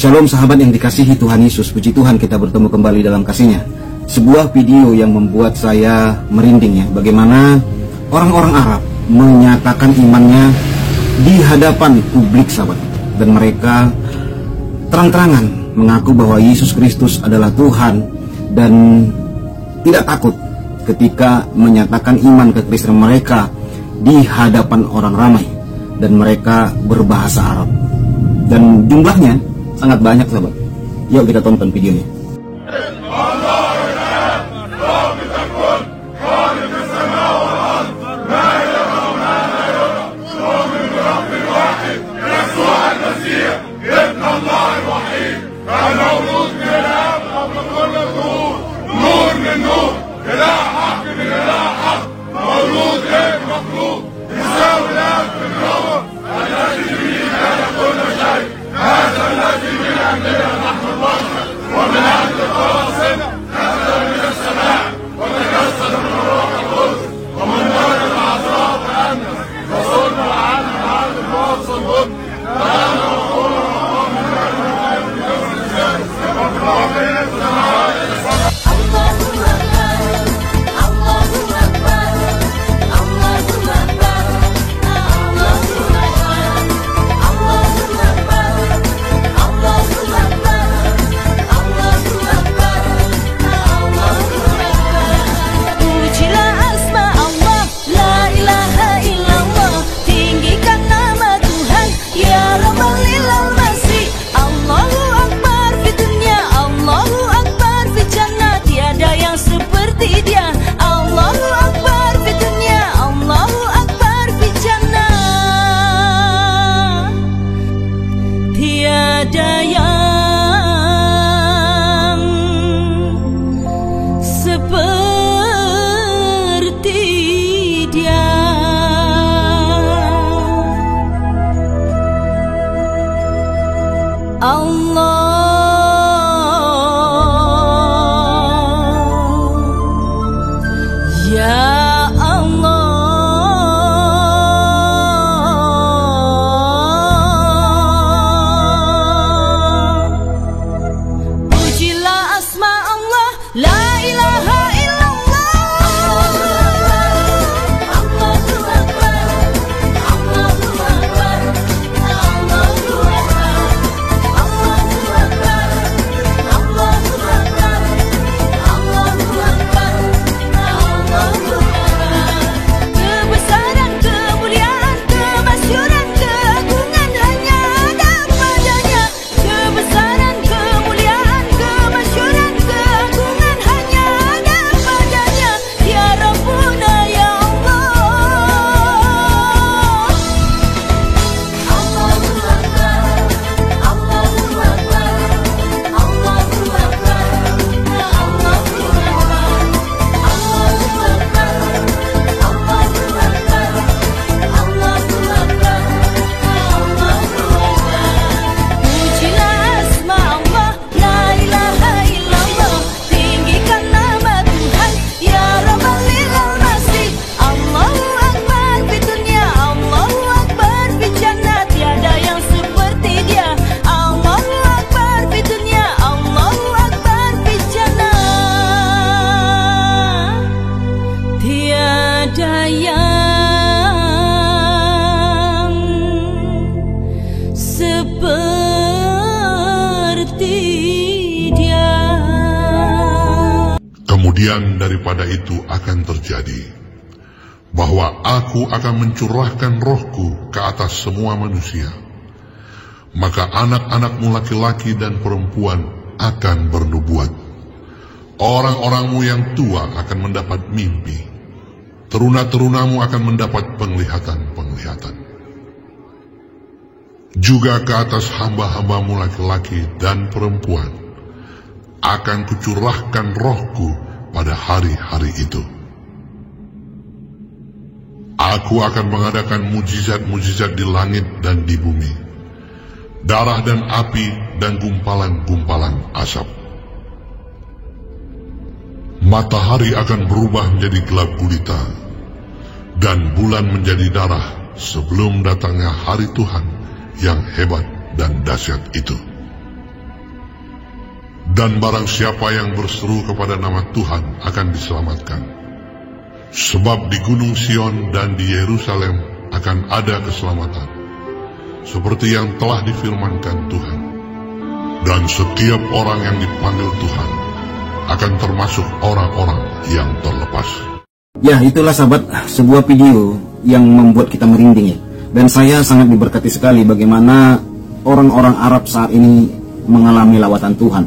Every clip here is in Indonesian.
Shalom sahabat yang dikasihi Tuhan Yesus, puji Tuhan kita bertemu kembali dalam kasih-Nya. Sebuah video yang membuat saya merinding ya, bagaimana orang-orang Arab menyatakan imannya di hadapan publik sahabat. Dan mereka terang-terangan mengaku bahwa Yesus Kristus adalah Tuhan dan tidak takut ketika menyatakan iman kekristenan mereka di hadapan orang ramai. Dan mereka berbahasa Arab. Dan jumlahnya sangat banyak sahabat. Yuk kita tonton videonya. Kemudian daripada itu akan terjadi bahwa aku akan mencurahkan rohku ke atas semua manusia. Maka anak-anakmu laki-laki dan perempuan akan bernubuat. Orang-orangmu yang tua akan mendapat mimpi. Teruna-terunamu akan mendapat penglihatan-penglihatan. Juga ke atas hamba-hambamu laki-laki dan perempuan akan kucurahkan rohku pada hari-hari itu. Aku akan mengadakan mujizat-mujizat di langit dan di bumi, darah dan api dan gumpalan-gumpalan asap. Matahari akan berubah menjadi gelap gulita, dan bulan menjadi darah sebelum datangnya hari Tuhan yang hebat dan dahsyat itu. Dan barang siapa yang berseru kepada nama Tuhan akan diselamatkan. Sebab di Gunung Sion dan di Yerusalem akan ada keselamatan, seperti yang telah difirmankan Tuhan. Dan setiap orang yang dipanggil Tuhan akan termasuk orang-orang yang terlepas. Ya, itulah sahabat, sebuah video yang membuat kita merinding ya. Dan saya sangat diberkati sekali bagaimana orang-orang Arab saat ini mengalami lawatan Tuhan.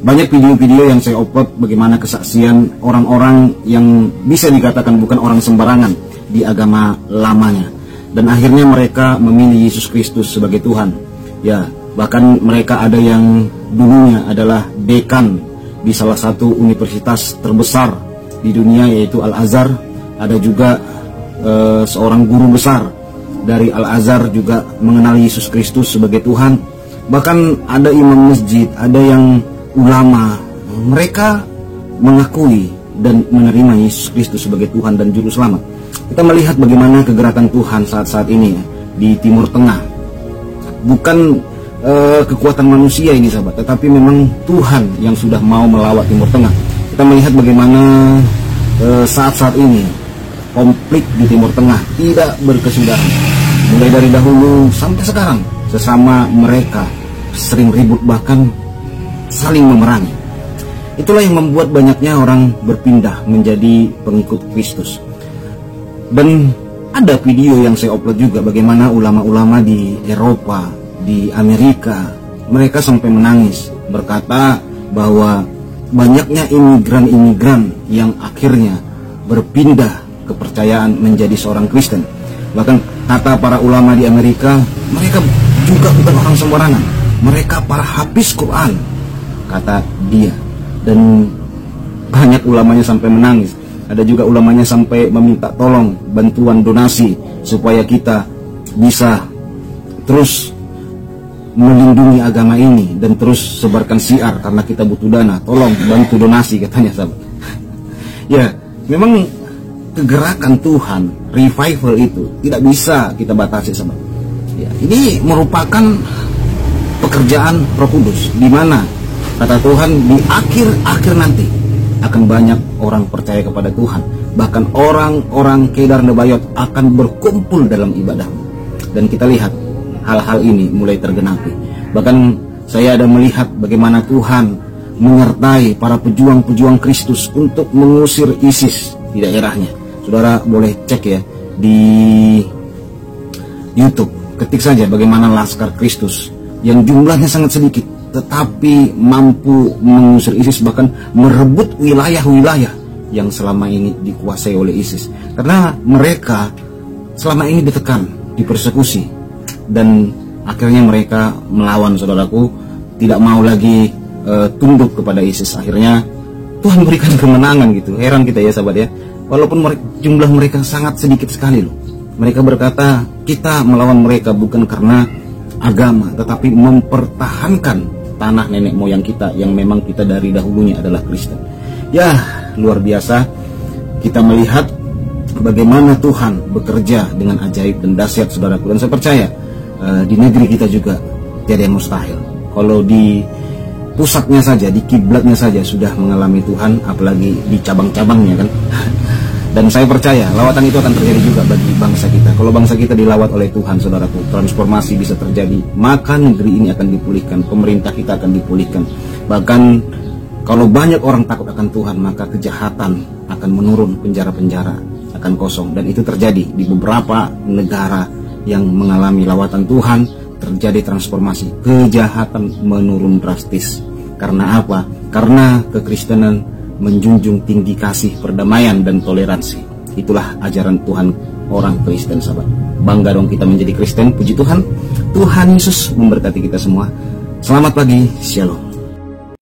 Banyak video-video yang saya upload bagaimana kesaksian orang-orang yang bisa dikatakan bukan orang sembarangan di agama lamanya. Dan akhirnya mereka memilih Yesus Kristus sebagai Tuhan. Ya, bahkan mereka ada yang dulunya adalah dekan di salah satu universitas terbesar di dunia, yaitu Al-Azhar. Ada juga seorang guru besar dari Al-Azhar juga mengenal Yesus Kristus sebagai Tuhan. Bahkan ada imam masjid, ada yang ulama, mereka mengakui dan menerima Yesus Kristus sebagai Tuhan dan Juru Selamat. Kita melihat bagaimana kegerakan Tuhan saat-saat ini ya, di Timur Tengah. Bukan kekuatan manusia ini sahabat, tetapi memang Tuhan yang sudah mau melawat Timur Tengah. Kita melihat bagaimana saat-saat ini konflik di Timur Tengah tidak berkesudahan. Mulai dari dahulu sampai sekarang, sesama mereka sering ribut, bahkan saling memerangi. Itulah yang membuat banyaknya orang berpindah menjadi pengikut Kristus. Dan ada video yang saya upload juga bagaimana ulama-ulama di Eropa, di Amerika, mereka sampai menangis berkata bahwa banyaknya imigran-imigran yang akhirnya berpindah kepercayaan menjadi seorang Kristen. Bahkan kata para ulama di Amerika, mereka juga bukan orang sembarangan, mereka para hafiz Quran, kata dia. Dan banyak ulamanya sampai menangis. Ada juga ulamanya sampai meminta tolong bantuan donasi supaya kita bisa terus melindungi agama ini dan terus sebarkan syiar, karena kita butuh dana. Tolong bantu donasi, katanya sahabat. Ya, memang kegerakan Tuhan, revival itu tidak bisa kita batasi sahabat. Ya, ini merupakan pekerjaan Roh Kudus, di mana kata Tuhan di akhir nanti akan banyak orang percaya kepada Tuhan. Bahkan orang-orang Kedar Nebayot akan berkumpul dalam ibadah. Dan kita lihat hal-hal ini mulai tergenapi. Bahkan saya ada melihat bagaimana Tuhan menyertai para pejuang-pejuang Kristus untuk mengusir ISIS di daerahnya. Saudara boleh cek ya di YouTube, ketik saja bagaimana Laskar Kristus yang jumlahnya sangat sedikit tetapi mampu mengusir ISIS, bahkan merebut wilayah-wilayah yang selama ini dikuasai oleh ISIS. Karena mereka selama ini ditekan, dipersekusi, dan akhirnya mereka melawan, saudaraku, tidak mau lagi tunduk kepada ISIS. Akhirnya Tuhan berikan kemenangan gitu. Heran kita ya sahabat ya, walaupun jumlah mereka sangat sedikit sekali loh. Mereka berkata, kita melawan mereka bukan karena agama, tetapi mempertahankan tanah nenek moyang kita yang memang kita dari dahulunya adalah Kristen. Ya, luar biasa kita melihat bagaimana Tuhan bekerja dengan ajaib dan dahsyat, saudaraku. Dan saya percaya di negeri kita juga tidak yang mustahil. Kalau di pusatnya saja, di kiblatnya saja sudah mengalami Tuhan, apalagi di cabang-cabangnya kan. Dan saya percaya lawatan itu akan terjadi juga bagi bangsa kita. Kalau bangsa kita dilawat oleh Tuhan, saudaraku, transformasi bisa terjadi. Maka negeri ini akan dipulihkan, pemerintah kita akan dipulihkan. Bahkan kalau banyak orang takut akan Tuhan, maka kejahatan akan menurun, penjara-penjara akan kosong. Dan itu terjadi di beberapa negara yang mengalami lawatan Tuhan, terjadi transformasi. Kejahatan menurun drastis. Karena apa? Karena kekristenan menjunjung tinggi kasih, perdamaian, dan toleransi. Itulah ajaran Tuhan orang Kristen, sahabat. Bangga dong kita menjadi Kristen, puji Tuhan. Tuhan Yesus memberkati kita semua. Selamat pagi, shalom.